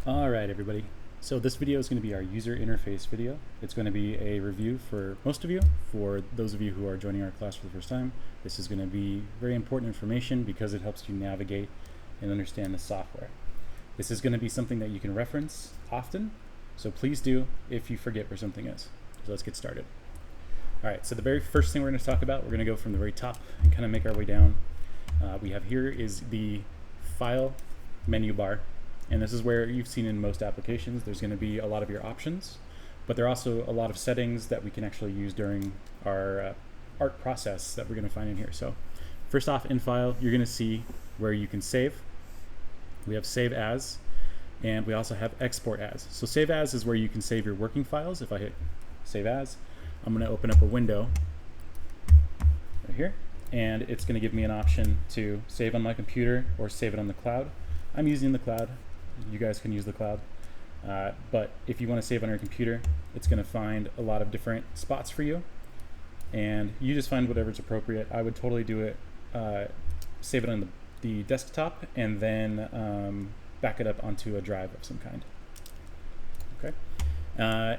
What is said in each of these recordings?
All right, everybody. So this video is going to be our user interface video. It's going to be a review for most of you. For those of you who are joining our class for the first time, this is going to be very important information because it helps you navigate and understand the software. This is going to be something that you can reference often, so please do if you forget where something is. So let's get started. All right, so the very first thing we're going to talk about, we're going to go from the very top and kind of make our way down. We have here is the File menu bar. And this is where you've seen in most applications, there's going to be a lot of your options, but there are also a lot of settings that we can actually use during our art process that we're going to find in here. So first off, in File, you're going to see where you can save. We have Save As, and we also have Export As. So Save As is where you can save your working files. If I hit Save As, I'm going to open up a window right here, and it's going to give me an option to save on my computer or save it on the cloud. I'm using the cloud. You guys can use the cloud, but if you want to save on your computer, it's going to find a lot of different spots for you, and you just find whatever's appropriate. I would totally do it, save it on the desktop, and then back it up onto a drive of some kind. Okay.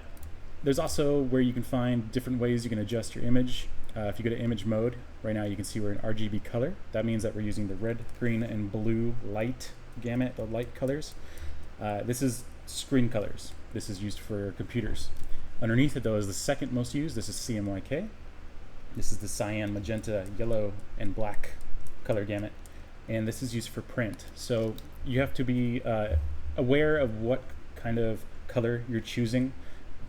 There's also where you can find different ways you can adjust your image. If you go to image mode, right now you can see we're in RGB color. That means that we're using the red, green, and blue light gamut, the light colors. This is screen colors. This is used for computers. Underneath it though is the second most used. This is CMYK. This is the cyan, magenta, yellow, and black color gamut. And this is used for print. So you have to be aware of what kind of color you're choosing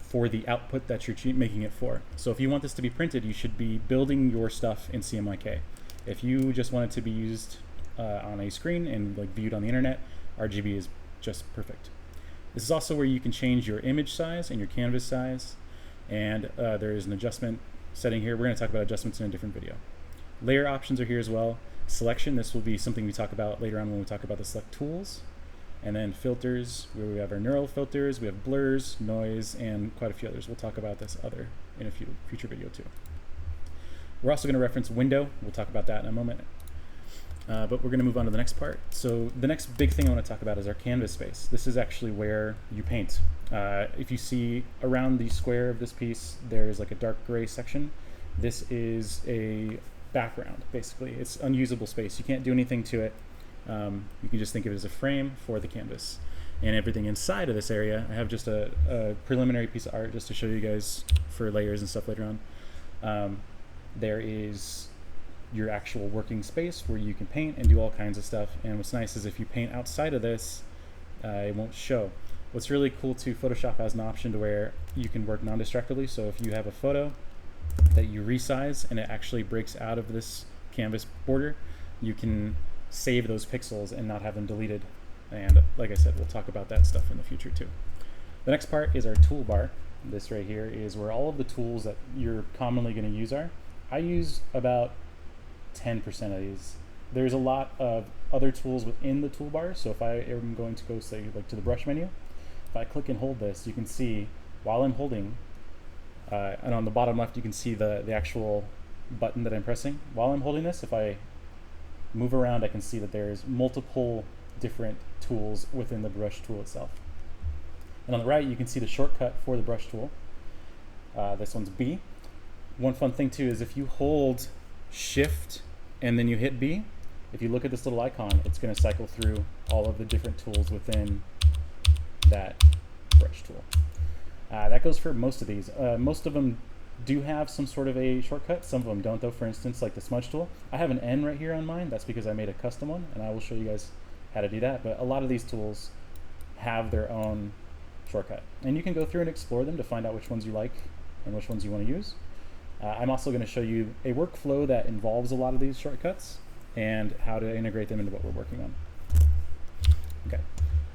for the output that you're making it for. So if you want this to be printed, you should be building your stuff in CMYK. If you just want it to be used on a screen and like viewed on the internet, RGB is just perfect. This is also where you can change your image size and your canvas size, and there is an adjustment setting here. We're going to talk about adjustments in a different video. Layer options are here as well. Selection, this will be something we talk about later on when we talk about the select tools. And then filters, where we have our neural filters, we have blurs, noise, and quite a few others. We'll talk about this other in a future video too. We're also going to reference window. We'll talk about that in a moment. But we're going to move on to the next part. So the next big thing I want to talk about is our canvas space. This is actually where you paint. If you see around the square of this piece, there's like a dark gray section. This is a background, basically. It's unusable space. You can't do anything to it. You can just think of it as a frame for the canvas. And everything inside of this area, I have just a preliminary piece of art just to show you guys for layers and stuff later on. There is your actual working space where you can paint and do all kinds of stuff. And what's nice is if you paint outside of this, it won't show. What's really cool too, Photoshop has an option to where you can work non-destructively. So if you have a photo that you resize and it actually breaks out of this canvas border, you can save those pixels and not have them deleted. And like I said, we'll talk about that stuff in the future too. The next part is our toolbar. This right here is where all of the tools that you're commonly going to use are. I use about 10% of these. There's a lot of other tools within the toolbar, so if I am going to go say like to the brush menu, if I click and hold this, you can see while I'm holding, and on the bottom left you can see the actual button that I'm pressing. While I'm holding this, if I move around, I can see that there's multiple different tools within the brush tool itself. And on the right you can see the shortcut for the brush tool. This one's B. One fun thing too is if you hold Shift and then you hit B, if you look at this little icon, it's going to cycle through all of the different tools within that brush tool. That goes for most of these. Most of them do have some sort of a shortcut. Some of them don't though. For instance, like the smudge tool. I have an N right here on mine. That's because I made a custom one, and I will show you guys how to do that. But a lot of these tools have their own shortcut. And you can go through and explore them to find out which ones you like and which ones you want to use. I'm also going to show you a workflow that involves a lot of these shortcuts and how to integrate them into what we're working on. Okay,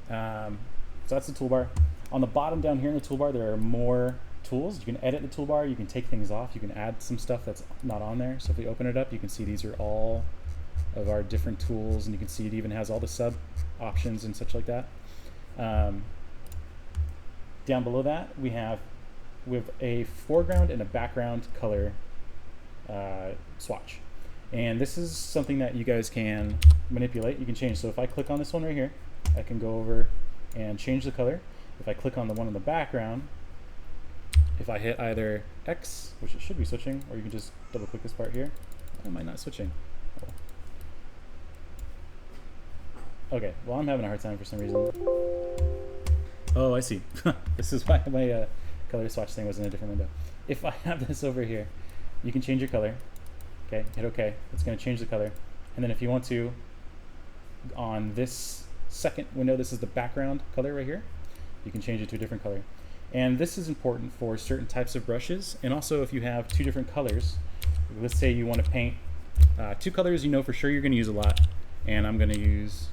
so that's the toolbar. On the bottom down here in the toolbar, there are more tools. You can edit the toolbar, you can take things off, you can add some stuff that's not on there. So if we open it up, you can see these are all of our different tools, and you can see it even has all the sub options and such like that. Down below that, we have a foreground and a background color swatch. And this is something that you guys can manipulate. You can change. So if I click on this one right here, I can go over and change the color. If I click on the one in the background, if I hit either X, which it should be switching, or you can just double click this part here. Why am I not switching? Oh. Okay, well I'm having a hard time for some reason. Oh, I see. This is why my color swatch thing was in a different window. If I have this over here, you can change your color. Okay, hit OK. It's going to change the color. And then if you want to, on this second window, this is the background color right here. You can change it to a different color. And this is important for certain types of brushes. And also if you have two different colors, let's say you want to paint two colors you know for sure you're going to use a lot. And I'm going to use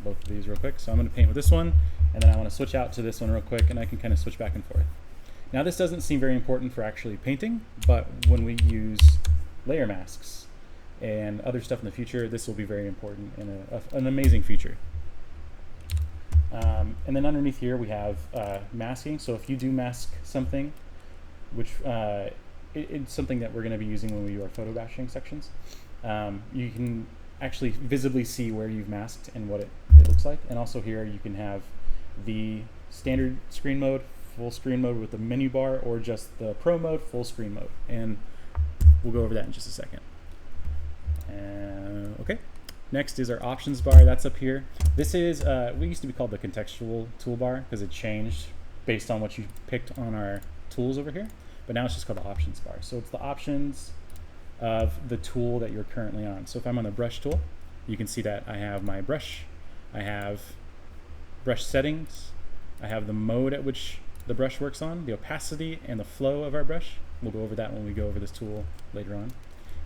both of these real quick. So I'm going to paint with this one, and then I want to switch out to this one real quick, and I can kind of switch back and forth. Now this doesn't seem very important for actually painting, but when we use layer masks and other stuff in the future, this will be very important and an amazing feature. And then underneath here we have masking. So if you do mask something, which it's something that we're going to be using when we do our photo bashing sections, you can actually visibly see where you've masked and what it looks like. And also here you can have the standard screen mode, full screen mode with the menu bar, or just the pro mode, full screen mode. And we'll go over that in just a second. Okay. Next is our options bar. That's up here. This is we used to be called the contextual toolbar because it changed based on what you picked on our tools over here. But now it's just called the options bar. So it's the options of the tool that you're currently on. So if I'm on the brush tool, you can see that I have my brush, I have brush settings, I have the mode at which the brush works on, the opacity and the flow of our brush. We'll go over that when we go over this tool later on,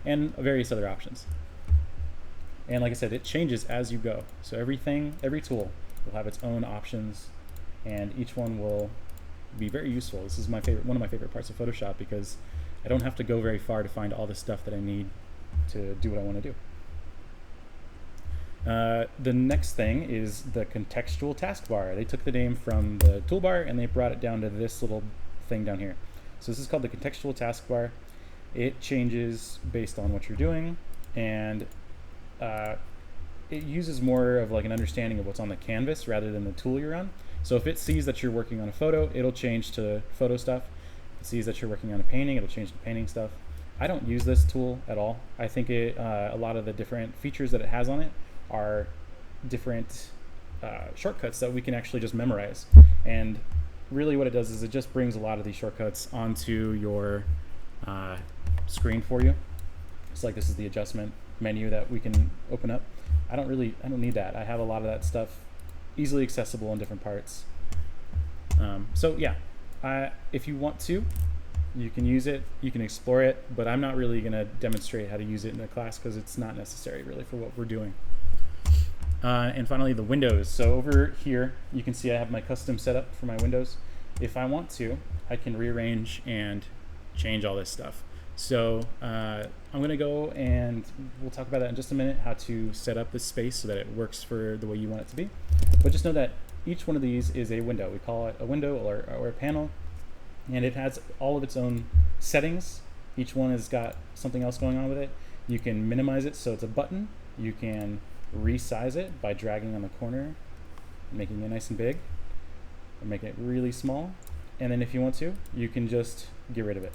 and various other options. And like I said, it changes as you go. So every tool will have its own options, and each one will be very useful. This is one of my favorite parts of Photoshop, because I don't have to go very far to find all the stuff that I need to do what I want to do. The next thing is the contextual taskbar. They took the name from the toolbar and they brought it down to this little thing down here. So this is called the contextual taskbar. It changes based on what you're doing, and it uses more of like an understanding of what's on the canvas rather than the tool you're on. So if it sees that you're working on a photo, it'll change to photo stuff. If it sees that you're working on a painting, it'll change to painting stuff. I don't use this tool at all. I think a lot of the different features that it has on it are different shortcuts that we can actually just memorize. And really what it does is it just brings a lot of these shortcuts onto your screen for you. It's like this is the adjustment menu that we can open up. I don't need that. I have a lot of that stuff easily accessible in different parts. So yeah, if you want to, you can use it, you can explore it, but I'm not really going to demonstrate how to use it in a class because it's not necessary really for what we're doing. And finally, the windows. So over here, you can see I have my custom setup for my windows. If I want to, I can rearrange and change all this stuff. So I'm going to go and we'll talk about that in just a minute, how to set up this space so that it works for the way you want it to be. But just know that each one of these is a window. We call it a window or a panel, and it has all of its own settings. Each one has got something else going on with it. You can minimize it so it's a button. You can resize it by dragging on the corner, making it nice and big, or make it really small. And then if you want to, you can just get rid of it.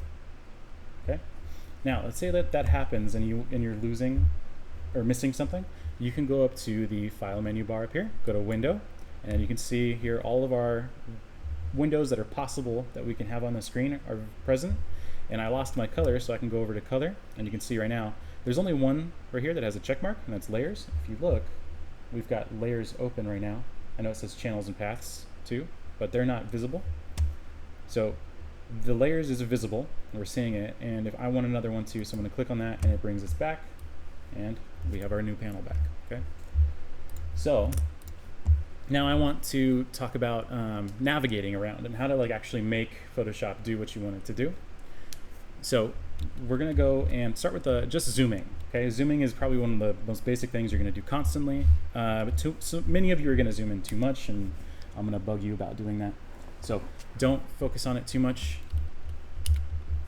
Okay. Now let's say that happens and you're losing or missing something. You can go up to the file menu bar up here, go to window, and you can see here all of our windows that are possible that we can have on the screen are present. And I lost my color, so I can go over to color, and you can see right now there's only one right here that has a check mark, and that's layers. If you look, we've got layers open right now. I know it says channels and paths too, but they're not visible. So the layers is visible, and we're seeing it, and if I want another one too, so I'm going to click on that and it brings us back, and we have our new panel back. Okay. So now I want to talk about navigating around and how to actually make Photoshop do what you want it to do. So we're going to go and start with just zooming. Okay, zooming is probably one of the most basic things you're going to do constantly. But so many of you are going to zoom in too much, and I'm going to bug you about doing that. So don't focus on it too much.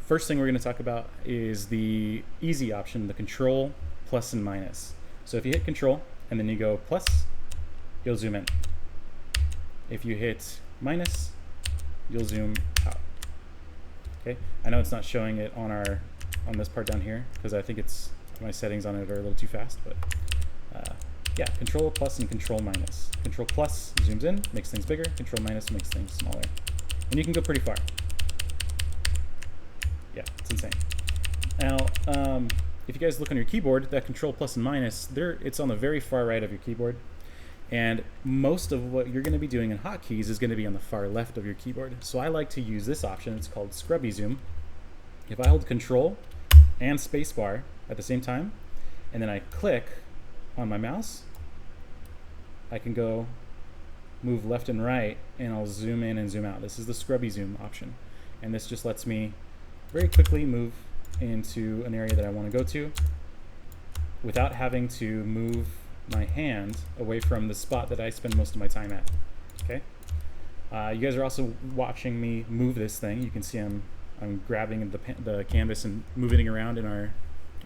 First thing we're going to talk about is the easy option, the control, plus, and minus. So if you hit control and then you go plus, you'll zoom in. If you hit minus, you'll zoom out. Okay, I know it's not showing it on this part down here because I think it's my settings on it are a little too fast, but yeah, control plus and control minus. Control plus zooms in, makes things bigger. Control minus makes things smaller. And you can go pretty far. Yeah, it's insane. Now, if you guys look on your keyboard, that control plus and minus, it's on the very far right of your keyboard. And most of what you're going to be doing in hotkeys is going to be on the far left of your keyboard. So I like to use this option. It's called Scrubby Zoom. If I hold control and spacebar at the same time, and then I click on my mouse, I can go move left and right, and I'll zoom in and zoom out. This is the Scrubby Zoom option. And this just lets me very quickly move into an area that I want to go to without having to move my hand away from the spot that I spend most of my time at. Okay. You guys are also watching me move this thing. You can see I'm grabbing the canvas and moving it around in our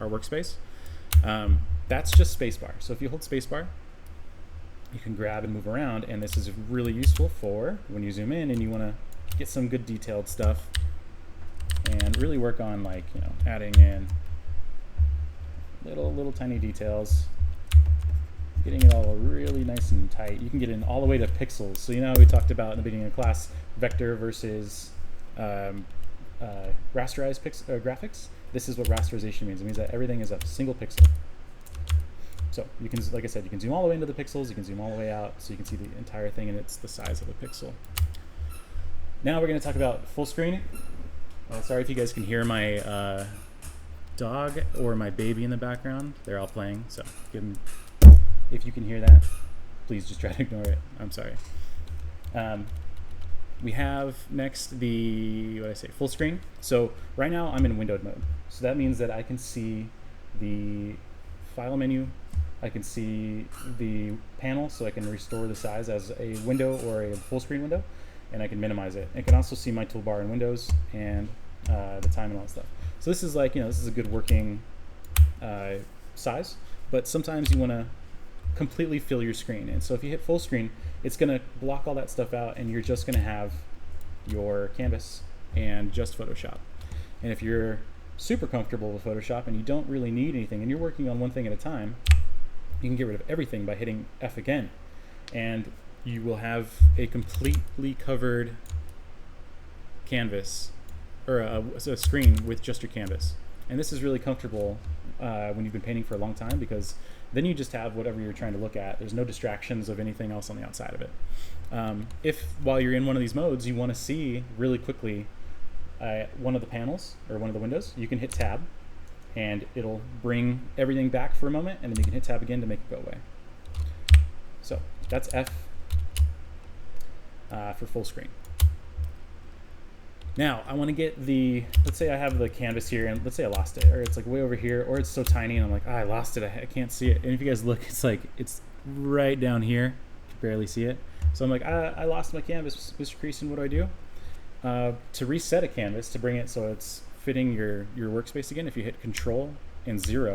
workspace. That's just spacebar. So if you hold spacebar, you can grab and move around, and this is really useful for when you zoom in and you want to get some good detailed stuff and really work on, like, you know, adding in little tiny details, getting it all really nice and tight. You can get in all the way to pixels. So you know we talked about in the beginning of class vector versus rasterized graphics. This is what rasterization means. It means that everything is a single pixel. So you can, like I said, you can zoom all the way into the pixels, you can zoom all the way out, so you can see the entire thing, and it's the size of a pixel. Now we're going to talk about full screen. Sorry if you guys can hear my dog or my baby in the background. They're all playing, so if you can hear that, please just try to ignore it. I'm sorry. We have next full screen. So right now I'm in windowed mode. So that means that I can see the file menu, I can see the panel, so I can restore the size as a window or a full screen window, and I can minimize it. I can also see my toolbar in Windows and the time and all that stuff. So this is like, you know, this is a good working size, but sometimes you want to completely fill your screen. And so if you hit full screen, it's going to block all that stuff out, and you're just going to have your canvas and just Photoshop. And if you're super comfortable with Photoshop and you don't really need anything and you're working on one thing at a time, you can get rid of everything by hitting F again, and you will have a completely covered canvas, or a screen with just your canvas. And this is really comfortable when you've been painting for a long time, because then you just have whatever you're trying to look at. There's no distractions of anything else on the outside of it. If while you're in one of these modes you want to see really quickly one of the panels or one of the windows, you can hit tab and it'll bring everything back for a moment, and then you can hit tab again to make it go away. So that's F for full screen. Now I want to get let's say I have the canvas here, and let's say I lost it, or it's like way over here, or it's so tiny and I'm like, I lost it, I can't see it. And if you guys look, it's like it's right down here, you can barely see it. So I'm like, I lost my canvas, Mr. Creason, what do I do? To reset a canvas, to bring it so it's fitting your workspace again, if you hit Control and 0,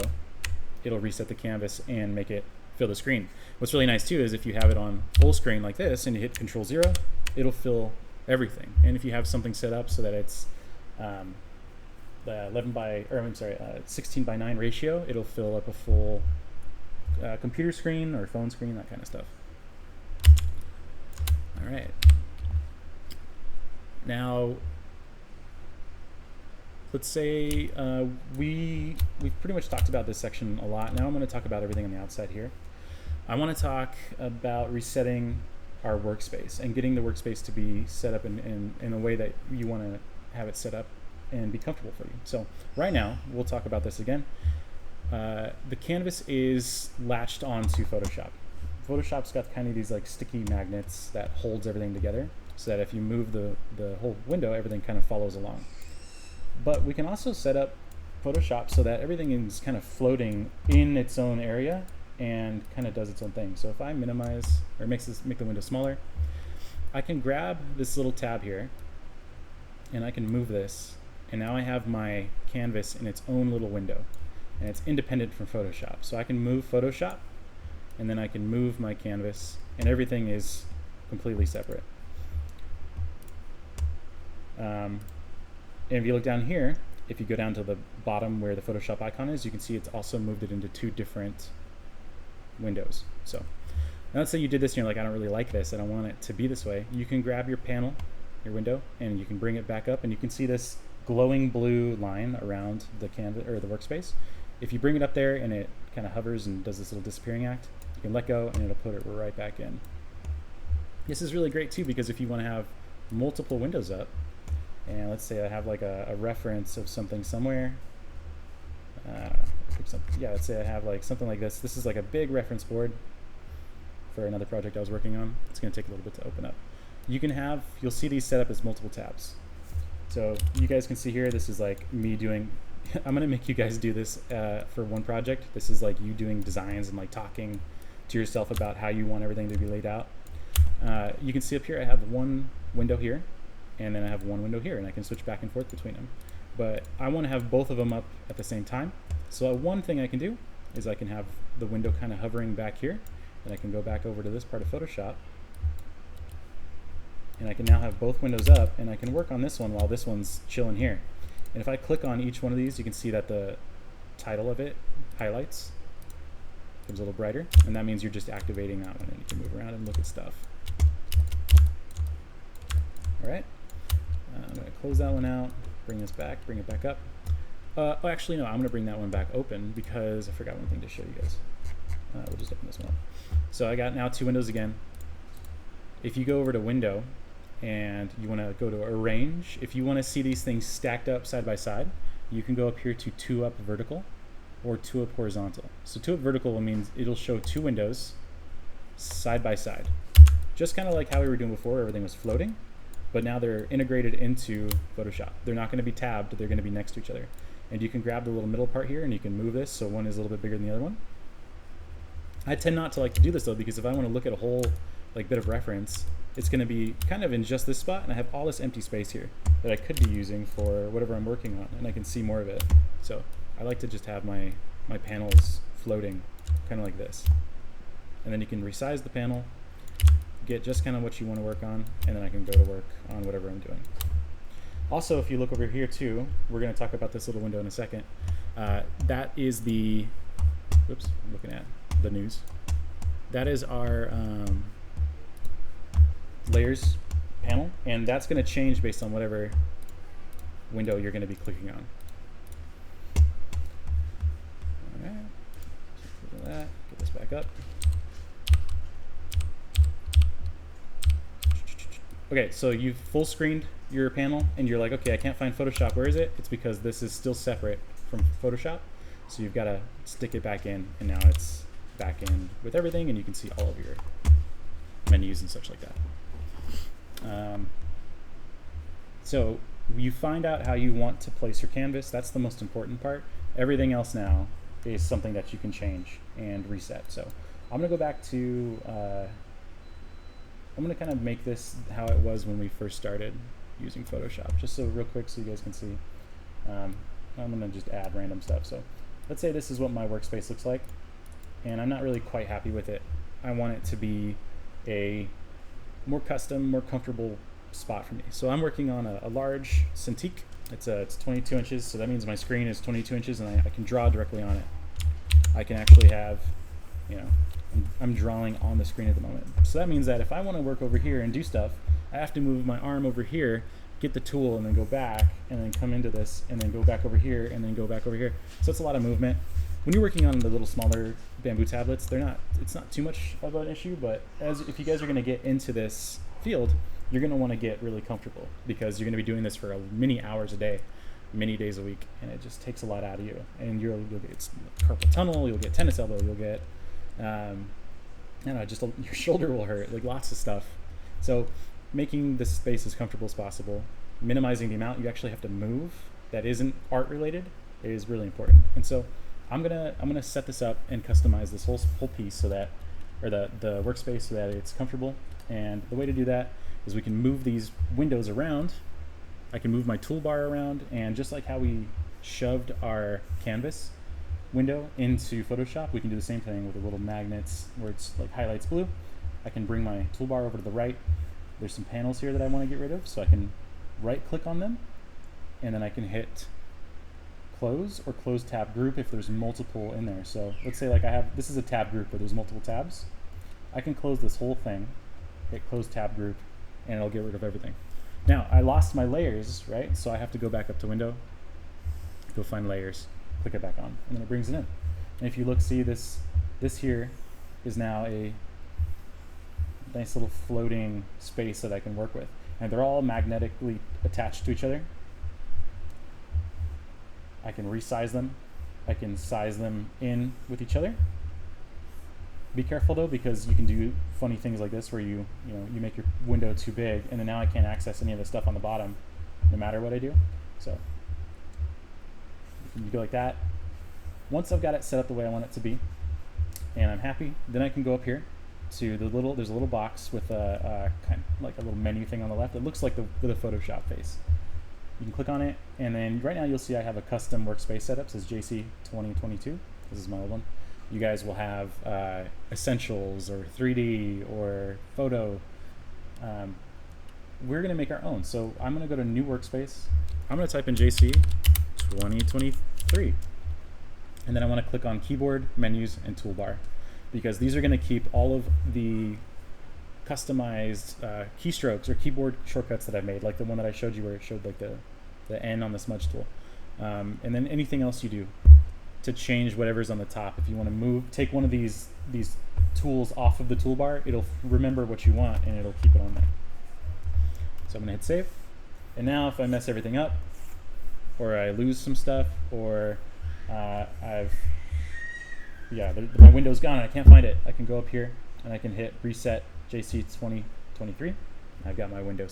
it'll reset the canvas and make it fill the screen. What's really nice too is if you have it on full screen like this and you hit Control 0, it'll fill everything. And if you have something set up so that it's the 16 by 9 ratio, it'll fill up a full computer screen or phone screen, that kind of stuff. All right. Now, let's say we've pretty much talked about this section a lot. Now I'm going to talk about everything on the outside here. I want to talk about resetting our workspace and getting the workspace to be set up in a way that you want to have it set up and be comfortable for you. So right now, we'll talk about this again. The canvas is latched onto Photoshop. Photoshop's got kind of these like sticky magnets that holds everything together, so that if you move the whole window, everything kind of follows along. But we can also set up Photoshop so that everything is kind of floating in its own area and kind of does its own thing. So if I minimize or make the window smaller, I can grab this little tab here and I can move this, and now I have my canvas in its own little window, and it's independent from Photoshop. So I can move Photoshop, and then I can move my canvas, and everything is completely separate. And if you look down here, if you go down to the bottom where the Photoshop icon is, you can see it's also moved it into 2 different windows. So now let's say you did this and you're like, I don't really like this, I don't want it to be this way. You can grab your panel, your window, and you can bring it back up, and you can see this glowing blue line around the canvas or the workspace. If you bring it up there and it kind of hovers and does this little disappearing act, you can let go and it'll put it right back in. This is really great too, because if you want to have multiple windows up, and let's say I have like a reference of something somewhere, yeah, let's say I have like something like this. This is like a big reference board for another project I was working on. It's going to take a little bit to open up. You can have, you'll see these set up as multiple tabs. So you guys can see here, this is like me doing, I'm going to make you guys do this for one project. This is like you doing designs and like talking to yourself about how you want everything to be laid out. You can see up here I have one window here, and then I have one window here, and I can switch back and forth between them. But I want to have both of them up at the same time. So one thing I can do is I can have the window kind of hovering back here, and I can go back over to this part of Photoshop, and I can now have both windows up, and I can work on this one while this one's chilling here. And if I click on each one of these, you can see that the title of it highlights, becomes a little brighter, and that means you're just activating that one, and you can move around and look at stuff. All right. I'm going to close that one out, bring this back, bring it back up. Oh, actually, no, I'm going to bring that one back open because I forgot one thing to show you guys. We'll just open this one up. So I got now 2 windows again. If you go over to Window and you want to go to Arrange, if you want to see these things stacked up side by side, you can go up here to 2 up vertical or 2 up horizontal. So 2 up vertical means it'll show 2 windows side by side. Just kind of like how we were doing before, everything was floating. But now they're integrated into Photoshop. They're not going to be tabbed, they're going to be next to each other. And you can grab the little middle part here and you can move this so one is a little bit bigger than the other one. I tend not to like to do this though, because if I want to look at a whole like bit of reference, it's going to be kind of in just this spot, and I have all this empty space here that I could be using for whatever I'm working on, and I can see more of it. So I like to just have my panels floating kind of like this. And then you can resize the panel, get just kind of what you want to work on, and then I can go to work on whatever I'm doing. Also, if you look over here too, we're going to talk about this little window in a second. That is the, whoops, I'm looking at the news. That is our layers panel, and that's going to change based on whatever window you're going to be clicking on. All right, look at that, get this back up. Okay, so you've full screened your panel and you're like, okay, I can't find Photoshop, where is it? It's because this is still separate from Photoshop. So you've got to stick it back in, and now it's back in with everything, and you can see all of your menus and such like that. So you find out how you want to place your canvas. That's the most important part. Everything else now is something that you can change and reset. So I'm going to go back to I'm going to kind of make this how it was when we first started using Photoshop, just so real quick so you guys can see. I'm going to just add random stuff. So let's say this is what my workspace looks like, and I'm not really quite happy with it. I want it to be a more custom, more comfortable spot for me. So I'm working on a large Cintiq. It's 22 inches, so that means my screen is 22 inches, and I can draw directly on it. I can actually have, you know, I'm drawing on the screen at the moment. So that means that if I want to work over here and do stuff, I have to move my arm over here, get the tool, and then go back, and then come into this, and then go back over here, and then go back over here. So it's a lot of movement. When you're working on the little smaller bamboo tablets, it's not too much of an issue, but if you guys are going to get into this field, you're going to want to get really comfortable, because you're going to be doing this for many hours a day, many days a week, and it just takes a lot out of you. And you'll get carpal tunnel, you'll get tennis elbow, you'll get I don't know, just your shoulder will hurt, like lots of stuff. So making this space as comfortable as possible, minimizing the amount you actually have to move that isn't art related is really important. And so I'm gonna set this up and customize this whole piece so that, or the workspace, so that it's comfortable. And the way to do that is we can move these windows around. I can move my toolbar around, and just like how we shoved our canvas window into Photoshop, we can do the same thing with the little magnets where it's like highlights blue. I can bring my toolbar over to the right. There's some panels here that I want to get rid of, so I can right click on them, and then I can hit close or close tab group if there's multiple in there. So let's say like this is a tab group where there's multiple tabs. I can close this whole thing, hit close tab group, and it'll get rid of everything. Now I lost my layers, right? So I have to go back up to window, go find layers, click it back on, and then it brings it in. And if you look, see this here is now a nice little floating space that I can work with. And they're all magnetically attached to each other. I can resize them. I can size them in with each other. Be careful though, because you can do funny things like this where you make your window too big, and then now I can't access any of the stuff on the bottom no matter what I do. So you go like that. Once I've got it set up the way I want it to be and I'm happy, then I can go up here to there's a little box with a kind of like a little menu thing on the left. It looks like the Photoshop face. You can click on it, and then right now you'll see I have a custom workspace setup. It says JC 2022. This is my old one. You guys will have essentials or 3D or photo. We're going to make our own. So I'm going to go to new workspace. I'm going to type in JC 2023. And then I want to click on keyboard, menus, and toolbar, because these are going to keep all of the customized keystrokes or keyboard shortcuts that I've made, like the one that I showed you where it showed like the N on the smudge tool. And then anything else you do to change whatever's on the top. If you want to take one of these tools off of the toolbar, it'll remember what you want and it'll keep it on there. So I'm going to hit save. And now if I mess everything up, or I lose some stuff, or my window's gone and I can't find it, I can go up here and I can hit reset JC 2023. And I've got my window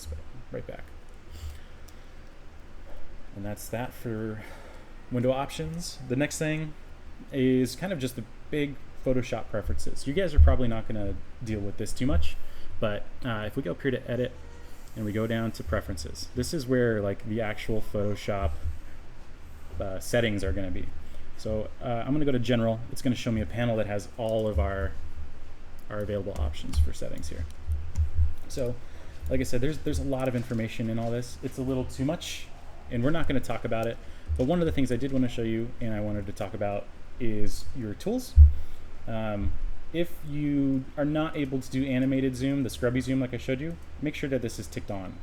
right back. And that's that for window options. The next thing is kind of just the big Photoshop preferences. You guys are probably not going to deal with this too much, but if we go up here to edit and we go down to preferences, this is where like the actual Photoshop settings are going to be. So I'm going to go to general. It's going to show me a panel that has all of our available options for settings here. So like I said, there's a lot of information in all this. It's a little too much, and we're not going to talk about it. But one of the things I did want to show you and I wanted to talk about is your tools. If you are not able to do animated zoom, the scrubby zoom like I showed you, make sure that this is ticked on.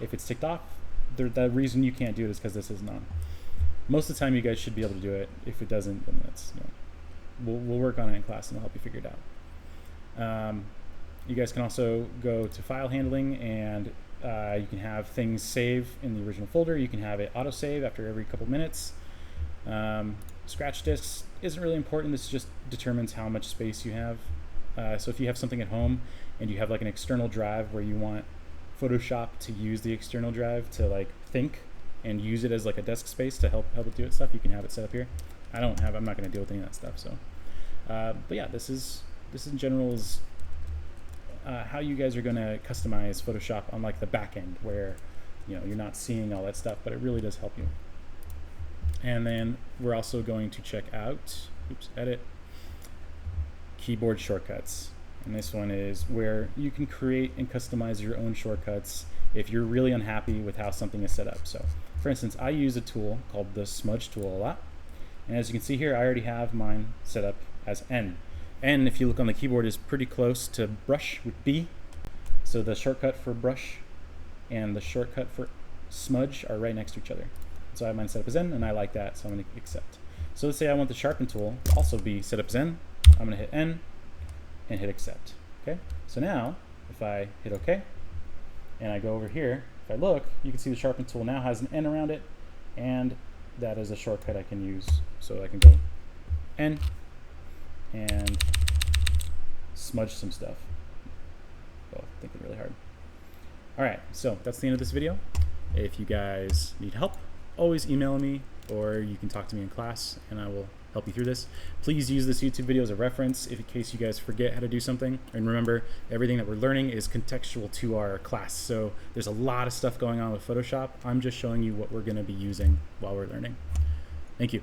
If it's ticked off, the reason you can't do it is because this isn't on. Most of the time you guys should be able to do it. If it doesn't, then that's, we'll work on it in class and I'll help you figure it out. You guys can also go to file handling, and you can have things save in the original folder. You can have it autosave after every couple minutes. Scratch disks isn't really important. This just determines how much space you have. So if you have something at home and you have like an external drive where you want Photoshop to use the external drive to like think and use it as like a desk space to help it do its stuff, you can have it set up here. I'm not going to deal with any of that stuff. So, but yeah, this in general is how you guys are going to customize Photoshop on like the back end, where you're not seeing all that stuff, but it really does help you. And then we're also going to check out, edit, keyboard shortcuts. And this one is where you can create and customize your own shortcuts if you're really unhappy with how something is set up. So for instance, I use a tool called the smudge tool a lot. And as you can see here, I already have mine set up as N. N, if you look on the keyboard, is pretty close to brush with B. So the shortcut for brush and the shortcut for smudge are right next to each other. So I have mine set up as N, and I like that, so I'm going to accept. So let's say I want the sharpen tool to also be set up as N. I'm going to hit N and hit accept. Okay. So now if I hit OK and I go over here, if I look, you can see the sharpen tool now has an N around it, and that is a shortcut I can use. So I can go N and smudge some stuff. Well, thinking really hard. All right, so that's the end of this video. If you guys need help, always email me, or you can talk to me in class and I will help you through this. Please use this YouTube video as a reference in case you guys forget how to do something. And remember, everything that we're learning is contextual to our class. So there's a lot of stuff going on with Photoshop. I'm just showing you what we're going to be using while we're learning. Thank you.